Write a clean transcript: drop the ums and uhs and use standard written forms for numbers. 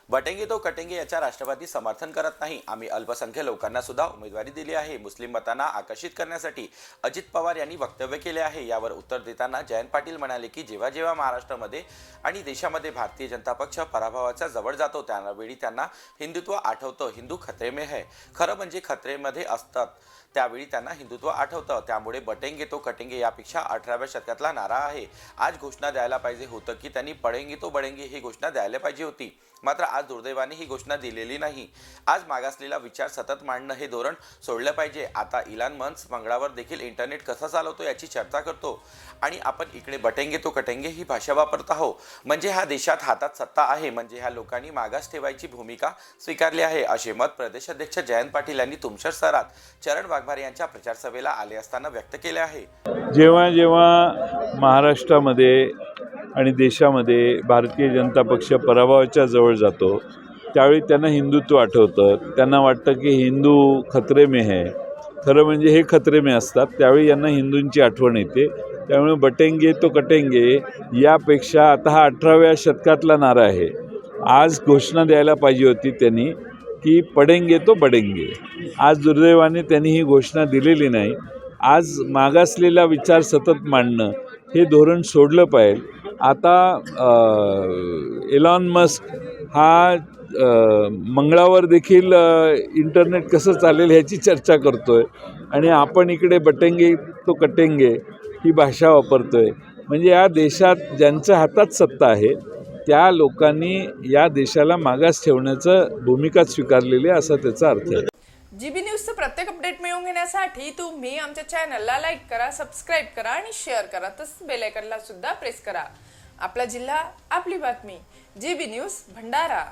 बटेंगे तो कटेंगे याच्या राष्ट्रवादी समर्थन करत नाही। आम्ही अल्पसंख्य लोकांना सुद्धा उमेदवारी दिली आहे। मुस्लिम मतांना आकर्षित करण्यासाठी अजित पवार यांनी वक्तव्य केले आहे। यावर उत्तर देताना जयंत पाटील म्हणाले की जेव्हा जेव्हा महाराष्ट्रामध्ये आणि देशामध्ये भारतीय जनता पक्ष पराभवाच्या जवळ जातो त्यावेळी त्यांना हिंदुत्व आठवतं। हिंदू खतरे में है, खरं म्हणजे खतरेमध्ये असतात त्यावेळी त्यांना हिंदुत्व आठवतं। त्यामुळे बटेंगे तो कटेंगे यापेक्षा 18व्या शतकातला नारा आहे। आज घोषणा द्यायला पाहिजे होतं की त्यांनी पडेंगे तो बडेंगे ही घोषणा द्यायला पाहिजे होती, मात्र आज दुर्दैवाने ही घोषणा दिलेली नाही। आज मागासलेला विचार सतत मांडणं हे धोरण सोडलं पाहिजे। आता इलॉन मस्क मंगळावर देखील इंटरनेट कसं चालवतो याची चर्चा करतो आणि आपण इकडे बटेंगे तो कटेंगे ही भाषा वापरत आहोत। म्हणजे ह्या देशात हातात सत्ता आहे, म्हणजे ह्या लोकांनी मागास ठेवायची भूमिका स्वीकारली आहे, असे मत प्रदेशाध्यक्ष जयंत पाटील यांनी तुमसर शहरात चरण वाघमारे यांच्या प्रचार सभेला आले असताना व्यक्त केले आहे। जेव्हा जेव्हा महाराष्ट्रामध्ये आणि देशामध्ये भारतीय जनता पक्ष पराभवाच्या जवळ जातो त्यावेळी त्यांना हिंदुत्व आठवतं। त्यांना वाटतं की हिंदू खतरे में है, खरं म्हणजे हे खतरे में असतात, त्यावेळी यांना हिंदूंची आठवण येते। त्यामुळे बटेंगे तो कटेंगे यापेक्षा आता हा 18व्या शतकातला नारा आहे। आज घोषणा द्यायला पाहिजे होती त्यांनी की पडेंगे तो बडेंगे। आज दुर्दैवाने त्यांनी ही घोषणा दिलेली नाही। आज मागासलेला विचार सतत मांडणं हे धोरण सोडलं पाहिजे। आता इलॉन मस्क हा मंगळावर देखील इंटरनेट कसं चालेल ह्याची चर्चा करतोय आणि आपण इकडे बटेंगे तो कटेंगे ही भाषा वापरतोय। म्हणजे या देशात ज्यांच्या हातात सत्ता आहे त्या लोकांनी या देशाला मागास ठेवण्याचं भूमिका स्वीकारलेली आहे असा त्याचा अर्थ आहे। जीबी न्यूजचं प्रत्येक अपडेट मिळवून घेण्यासाठी तुम्ही आमच्या चॅनलला लाईक करा, सबस्क्राईब करा आणि शेअर करा, तसंच बेल आयकॉनला सुद्धा प्रेस करा। आपला जिल्हा, आपली बातमी, जीबी न्यूज भंडारा।